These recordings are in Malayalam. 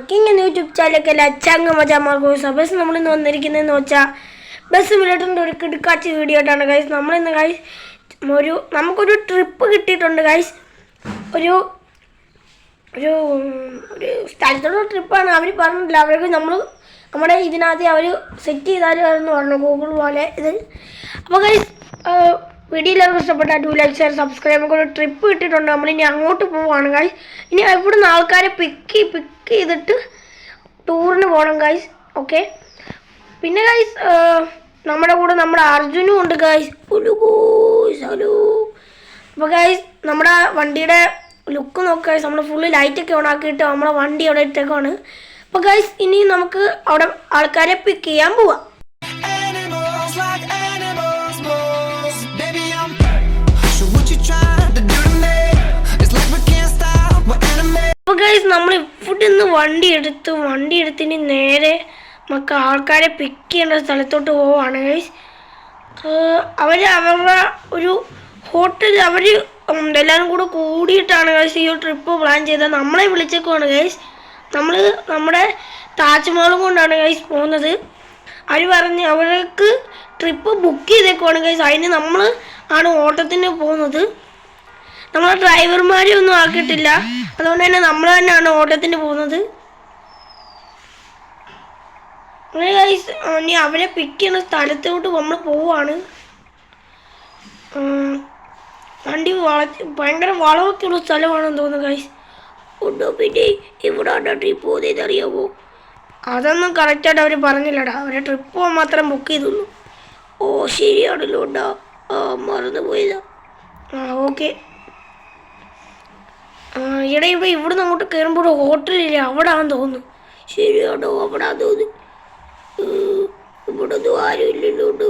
കിങ് യൂട്യൂബ് ചാനലൊക്കെ അല്ല ചങ്ങമജാമാർഗോസ് ബസ് നമ്മളിന്ന് വന്നിരിക്കുന്നതെന്ന് വെച്ചാൽ ബസ് മിലിട്ടറിൻ്റെ ഒരു കിടുക്കാച്ചി വീഡിയോ ആയിട്ടാണ് ഗൈസ്. നമ്മളിന്ന് ഗൈസ് നമുക്കൊരു ട്രിപ്പ് കിട്ടിയിട്ടുണ്ട് ഗൈസ്. ഒരു ഒരു ഒരു സ്ഥലത്തോടുള്ള ട്രിപ്പാണ്. അവർ പറഞ്ഞിട്ടില്ല, അവർക്ക് നമ്മുടെ ഇതിനകത്ത് അവർ സെറ്റ് ചെയ്താലും പറഞ്ഞു ഗൂഗിൾ പോലെ ഇത്. അപ്പോൾ ഗൈസ് വീഡിയോ എല്ലാവർക്കും ഇഷ്ടപ്പെട്ട 2 ലൈക്ക് ഷെയർ സബ്സ്ക്രൈബ്. നമുക്ക് ഒരു ട്രിപ്പ് കിട്ടിയിട്ടുണ്ട്. നമ്മളിനി അങ്ങോട്ട് പോവുകയാണ് ഗൈസ്. ഇനി ഇവിടുന്ന് ആൾക്കാരെ പിക്ക് ചെയ്തിട്ട് ടൂറിന് പോകണം ഗൈസ്. ഓക്കെ, പിന്നെ ഗൈസ് നമ്മുടെ കൂടെ നമ്മുടെ അർജുനും ഉണ്ട് ഗൈസ്. ഹലോ. അപ്പോൾ ഗൈസ് നമ്മുടെ വണ്ടിയുടെ ലുക്ക് നോക്കുക ഗൈസ്. നമ്മൾ ഫുള്ള് ലൈറ്റൊക്കെ ഓൺ ആക്കിയിട്ട് നമ്മുടെ വണ്ടി അവിടെ ഇട്ടേക്കാണ്. അപ്പോൾ ഗൈസ് ഇനി നമുക്ക് അവിടെ ആൾക്കാരെ പിക്ക് ചെയ്യാൻ പോവാം. അപ്പോൾ ഗൈസ് നമ്മൾ ഇവിടെ നിന്ന് വണ്ടി എടുത്തിന് നേരെ നമുക്ക് ആൾക്കാരെ പിക്ക് ചെയ്യേണ്ട സ്ഥലത്തോട്ട് പോവാണ് ഗൈസ്. അവരുടെ ഒരു ഹോട്ടൽ എല്ലാവരും കൂടെ കൂടിയിട്ടാണ് ഗൈസ് ഈ ഒരു ട്രിപ്പ് പ്ലാൻ ചെയ്തത്. നമ്മളെ വിളിച്ചേക്കുവാണ് ഗൈസ്. നമ്മൾ നമ്മുടെ താജ്മഹലും കൊണ്ടാണ് ഗൈസ് പോകുന്നത്. അവർ പറഞ്ഞ് അവർക്ക് ട്രിപ്പ് ബുക്ക് ചെയ്തേക്കുവാണ് ഗൈസ്. അതിന് നമ്മൾ ആണ് ഓട്ടത്തിന് പോകുന്നത്. നമ്മളെ ഡ്രൈവർമാരെ ഒന്നും ആക്കിയിട്ടില്ല, അതുകൊണ്ട് തന്നെ നമ്മൾ തന്നെയാണ് ഓട്ടത്തിന് പോകുന്നത്. അങ്ങനെ ഗൈസ് ഇനി അവരെ പിക്ക് ചെയ്യുന്ന സ്ഥലത്തോട്ട് നമ്മൾ പോവാണ്. വണ്ടി ഭയങ്കര വളമൊക്കെ ഉള്ള സ്ഥലമാണെന്ന് തോന്നുന്നു ഗൈസ്. ഉണ്ടോ പിന്നെ എവിടെയാണ് ട്രിപ്പ് പോകുന്നതെന്ന് അറിയാമോ? അതൊന്നും കറക്റ്റായിട്ട് അവർ പറഞ്ഞില്ലടാ. അവരെ ട്രിപ്പ് പോകാൻ മാത്രം ബുക്ക് ചെയ്തുള്ളൂ. ഓ ശരിയാണല്ലോ ഉണ്ടാ, മറന്നു പോയതാ. ഓക്കെ. ഇവിടുന്ന് അങ്ങോട്ട് കയറുമ്പോൾ ഒരു ഹോട്ടലില്ല, അവിടെ ആണെന്ന് തോന്നുന്നു. ശരിയാണോ? അവിടെ ആണെന്ന് തോന്നുന്നു. ഇവിടെ ഒന്നും ആരും ഇല്ലല്ലോ.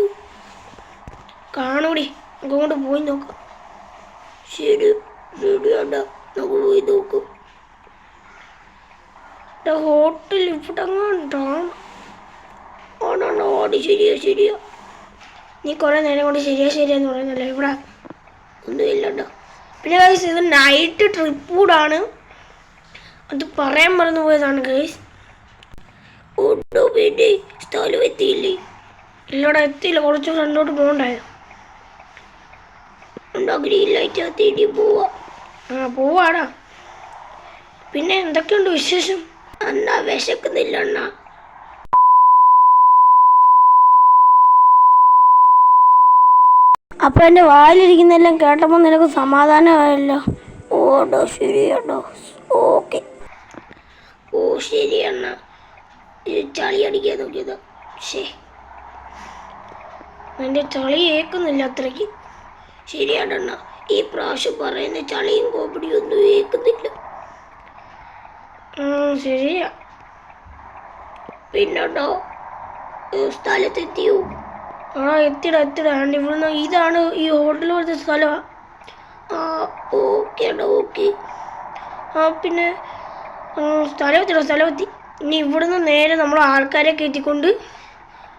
കാണൂടി, നമുക്ക് അങ്ങോട്ട് പോയി നോക്കാം. ശരിയാണ്ടാ, നമുക്ക് പോയി നോക്കും. ഹോട്ടൽ ഇവിടെ അങ്ങോട്ടാണ്. ആണോ? ഓടി ശരിയാ. നീ കുറേ നേരം കൊണ്ട് ശരിയാന്ന് പറയുന്നല്ലേ. ഇവിടെ ഒന്നും ഇല്ലണ്ടോ. പിന്നെ ഗൈസ് ഇത് നൈറ്റ് ട്രിപ്പ് കൂടാണ്, അത് പറയാൻ മറന്നു പോയതാണ് ഗൈസ്. ഓട്ടോ പിന്നെ സ്ഥലം എത്തിയില്ലേ? ഇല്ലവിടെ എത്തിയില്ല, കുറച്ച് ഫ്രണ്ടോട്ട് പോകണ്ടായിരുന്നു. ഗ്രീൻ ലൈറ്റ് എത്തിയിട്ട് പോവാടാ. പിന്നെ എന്തൊക്കെയുണ്ട് വിശേഷം? അണ്ണാ വിശക്കുന്നില്ല അണ്ണാ. അപ്പം എൻ്റെ വായിലിരിക്കുന്നെല്ലാം കേട്ടപ്പോൾ നിനക്ക് സമാധാനമായല്ലോ. ഓടോ ശരിയാണോ? ഓക്കെ. ഓ ശരിയണ്ണ, ചളി അടിക്കാൻ നോക്കിയതാ. എൻ്റെ ചളി ഏക്കുന്നില്ല അത്രയ്ക്ക്. ശരിയാണണ്ണ, ഈ പ്രാവശ്യം പറയുന്ന ചളിയും കോപ്പടിയും ഒന്നും ഏക്കുന്നില്ല. ശരിയാ. പിന്നോ സ്ഥലത്തെത്തിയോ? എത്തിടാ. ഇവിടുന്ന് ഇതാണ് ഈ ഹോട്ടൽ പോലത്തെ സ്ഥലമാണ്. ഓക്കെ. പിന്നെ സ്ഥലമെത്തി. ഇനി ഇവിടുന്ന് നേരെ നമ്മൾ ആൾക്കാരെ കയറ്റിക്കൊണ്ട്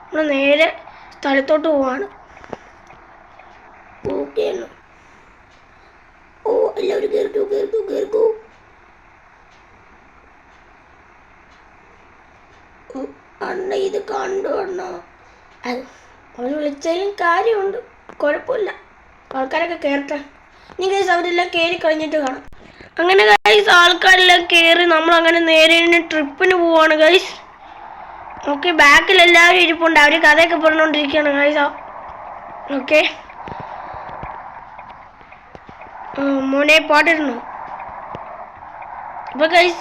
നമ്മൾ നേരെ സ്ഥലത്തോട്ട് പോവാണ്. ഓക്കെ അണ്ണ. ഓ എല്ലാവരും കേറിക്കോ. അണ്ണ ഇത് കണ്ടു അണ്ണ. അവൻ വിളിച്ചതിലും കാര്യമുണ്ട്, കുഴപ്പമില്ല. ആൾക്കാരൊക്കെ കയറട്ടെ. ഇനി ഗൈസ് അവരെല്ലാം കയറി കഴിഞ്ഞിട്ട് കാണാം. അങ്ങനെ ഗൈസ് ആൾക്കാരെല്ലാം കയറി നമ്മളങ്ങനെ നേരെ ട്രിപ്പിന് പോവാണ് ഗൈസ്. ഓക്കെ, ബാക്കിൽ എല്ലാവരും ഇരിപ്പുണ്ട്. അവർ കഥയൊക്കെ പറഞ്ഞുകൊണ്ടിരിക്കുകയാണ് ഗൈസ്. ഓക്കെ, മോനെ പാട്ടിരുന്നു. അപ്പോൾ ഗൈസ്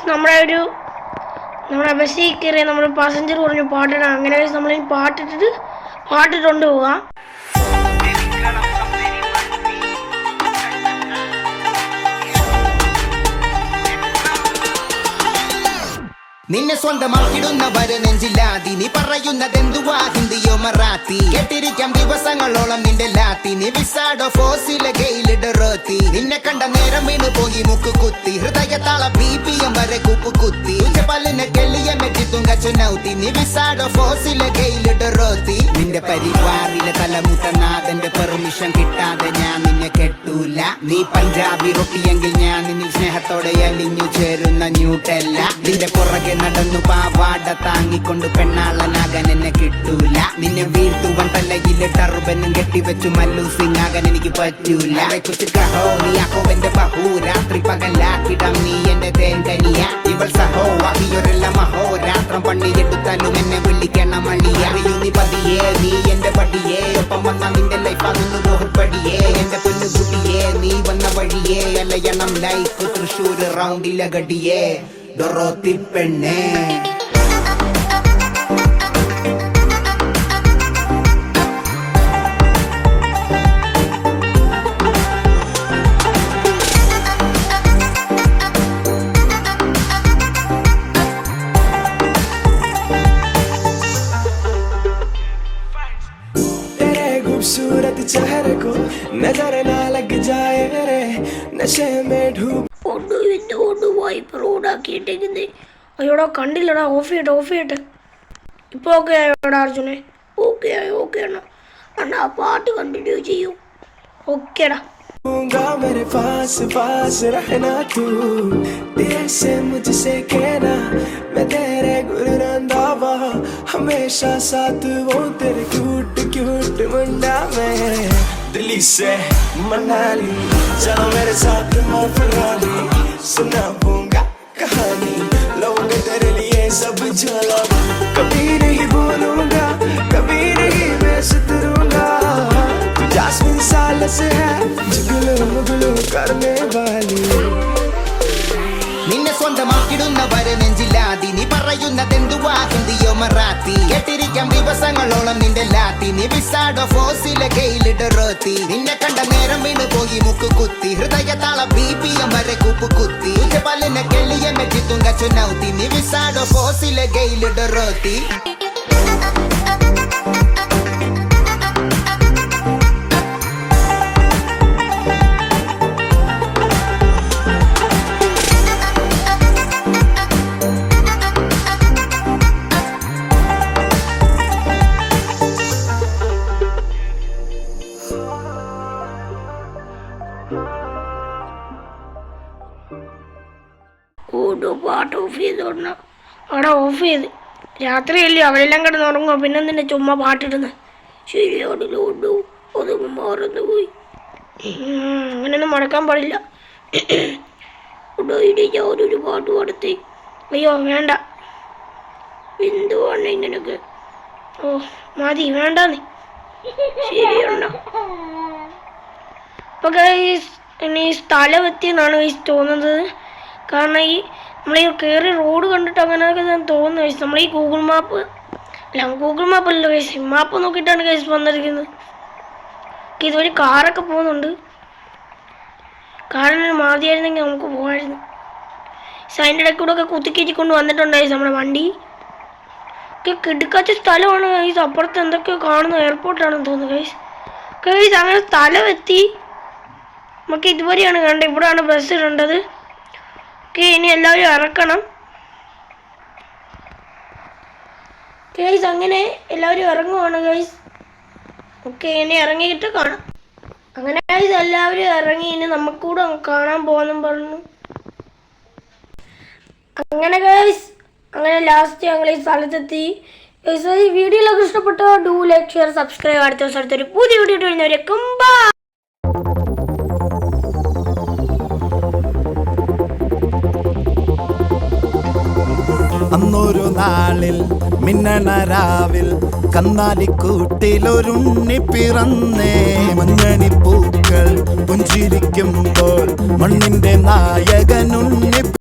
നമ്മുടെ ബസ്സിൽ കയറിയ നമ്മുടെ പാസഞ്ചർ പറഞ്ഞു പാട്ടിടാം. അങ്ങനെ ഗൈസ് നമ്മളിനി പാട്ടിട്ടുണ്ട് പോവാം. നിന്നെ സ്വന്തമാക്കിടുന്നവര് നെഞ്ചില്ലാതി നീ പറയുന്നതെന്തുവാ ഹിന്ദിയോ മറാത്തി കേട്ടിരിക്കാം ദിവസങ്ങളോളം നിന്റെ ലാത്തി നീ വിസാഡോ ഫോസിലെ ഗെയിലിടറോത്തി നിന്നെ കണ്ട നേരം വീണ് പോയി മുക്ക് കുത്തി ഹൃദയത്താള BPM വരെ കൂപ്പ് കുത്തി പല്ലിനെ കെള്ളിയെ മെറ്റി തുങ്ക ചുനൗത്തി നീ വിസാഡോ ഫോസിലെ ഗെയിലിടറോത്തി നിന്റെ പരിവാറിലെ തലമുത്തനാഥന്റെ പെർമിഷൻ കിട്ടാതെ ഞാൻ നിന്നെ കെട്ടൂല നീ പഞ്ചാബി റൊട്ടിയെങ്കിൽ ഞാൻ നിന്നിൽ സ്നേഹത്തോടെ അലിഞ്ഞു ചേരുന്ന ന്യൂട്ടല്ല നിന്റെ പുറകെ നടന്നു പാവാട താങ്ങിക്കൊണ്ട് പെണ്ണാളനാകാൻ എന്നെ കിട്ടൂല. നിന്നെ വീഴ്ത്തുവൻ തലയിലെ ടർബനും കെട്ടിവെച്ചു മല്ലു സിംഗ് ആകാൻ എനിക്ക് പറ്റൂല. കഹോ നീ ആക്കോ എന്റെ ബഹു രാത്രി പകലാക്കിടം നീ എന്റെ തേങ്കനിയ. ഇവൾ സഹോ അഹിയൊരെല്ലാം അഹോരാത്രം പണിയെടുത്താലും എന്നെ വിളിക്കണം അളിയ. അറിയൂ നീ പതിയേ നീ എന്റെ പടിയേ, ഒപ്പം വന്ന നിന്റെ ലൈഫ് ആകുന്നു ബോഹുപടിയേ. എന്റെ പൊന്നുകുട്ടിയേ നീ വന്ന വഴിയേ, അലയണം ലൈഫ് തൃശ്ശൂർ റൗണ്ടിലെ ഗടിയേ ഡൊറോത്തി പെണ്ണേ. खूबसूरत चेहरे को नजर ना लग जाए रे नशे में डूब. വൈപ്പർ ഓടാക്കിയിട്ടേക്കുന്നേ. അയ്യോടാ കണ്ടില്ലടാ, ഓഫ് ചെയ്യട്ടെ. ഇപ്പോൾ ഓക്കെ ആയോടാ അർജുനെ? ഓക്കെ ആണ് അണ്ണാ, ആ പാട്ട് കണ്ടിന്യൂ ചെയ്യൂ. ഓക്കേടാ. मेरे पास रहना तू, तेरे से मुझसे कहना मैं तेरे गुररंदावा, हमेशा साथ वो तेरे क्यूट मुंडा में. दिल्ली से मनाली चलो मेरे साथ मफराली, सुना दूंगा कहानी लोगे तेरे लिए सब झोला. कभी नहीं भूलूंगा, कभी नहीं मैं सुधरूंगा. तू जास्मिन साल से है जुगलू मुगलू करने वाली. നിന്നെ സ്വന്തമാക്കിടുന്നവരെ നെഞ്ചില്ലാതി നീ പറയുന്നതെന്തുവാ ഹിന്ദിയോ മറാത്തി. കേട്ടിരിക്കാം ദിവസങ്ങളോളം നിന്റെ ലാത്തി, നീ വിസാഡോ ഫോസിലെ ഗെയിലിടറോത്തി. നിന്നെ കണ്ട നേരം വീണ് പോയി മുക്കു കുത്തി, ഹൃദയതാള BPM വരെ കൂപ്പ് കുത്തി. പല്ലിനെ കെള്ളിയെ മെച്ചിത്തുങ്ക ചുനൗത്തി, നീ വിസാഡോ ഫോസിലെ ഗെയിലിടറോത്തി. പാട്ട് ഓഫ് ചെയ്തോടണം. അവിടെ ഓഫ് ചെയ്ത് രാത്രിയല്ലേ അവരെല്ലാം കിടന്ന് ഉറങ്ങുക, പിന്നെ നിന്നെ ചുമ്മാ പാട്ടിടുന്നത് ശരിയാണല്ലോ. അതൊന്നും മറന്നു പോയി. അങ്ങനെയൊന്നും മടക്കാൻ പാടില്ല. ഇനി ഞാനൊരു പാട്ട് പാടത്തേ. അയ്യോ വേണ്ട, എന്തുവാണ് ഇങ്ങനെയൊക്കെ? ഓ മതി, വേണ്ടെന്നേ. ശരിയുണ്ടോ? അപ്പോൾ ഗൈസ് ഇനി സ്ഥലം എത്തിയെന്നാണ് ഗൈസ് തോന്നുന്നത്. കാരണം ഈ നമ്മളീ കയറി റോഡ് കണ്ടിട്ട് അങ്ങനെയൊക്കെ ഞാൻ തോന്നുന്നു ഗൈസ്. നമ്മളീ ഗൂഗിൾ മാപ്പ് അല്ലല്ലോ ഗൈസ്, മാപ്പ് നോക്കിയിട്ടാണ് ഗൈസ് വന്നിരിക്കുന്നത്. ഇതുവരെ കാറൊക്കെ പോകുന്നുണ്ട്. കാറിന് മാതിയായിരുന്നെങ്കിൽ നമുക്ക് പോകാമായിരുന്നു. അതിൻ്റെ ഇടയ്ക്ക് കൂടെ ഒക്കെ കുത്തിക്കയറ്റിക്കൊണ്ട് വന്നിട്ടുണ്ട് ഗൈസ് നമ്മുടെ വണ്ടി. ഒക്കെ കിടക്കാത്ത സ്ഥലമാണ് ഗൈസ്. അപ്പുറത്ത് എന്തൊക്കെയോ കാണുന്ന എയർപോർട്ടാണെന്ന് തോന്നുന്നു ഗൈസ്. അങ്ങനെ സ്ഥലം എത്തി. നമുക്ക് ഇതുവരെയാണ് കണ്ടത്. ഇവിടെയാണ് ബസ് ഇടേണ്ടത്. ഓക്കെ, ഇനി എല്ലാവരും ഇറക്കണം. ഗൈസ് അങ്ങനെ എല്ലാവരും ഇറങ്ങുവാണ് ഗൈസ്. ഓക്കെ, ഇനി ഇറങ്ങിയിട്ട് കാണാം. അങ്ങനെ ഗൈസ് എല്ലാവരും ഇറങ്ങി. ഇനി നമുക്കൂടെ കാണാൻ പോകാനും പറഞ്ഞു. അങ്ങനെ ഗൈസ് ലാസ്റ്റ് ഞങ്ങൾ ഈ സ്ഥലത്തെത്തി. ഈ വീഡിയോയിലൊക്കെ ഇഷ്ടപ്പെട്ടോ ഡു ലൈക്ക് ഷെയർ സബ്സ്ക്രൈബ്. അടുത്ത ദിവസം അടുത്തൊരു പുതിയ വീഡിയോ വരുന്നവരേക്കും ബൈ. അന്നൊരു നാളിൽ മിന്നണ രാവിൽ കന്നാലിക്കൂട്ടിലൊരുണ്ണി പിറന്നേ. മഞ്ഞണിപ്പൂക്കൾ പുഞ്ചിരിക്കുമ്പോൾ മണ്ണിന്റെ നായകനുണ്ണി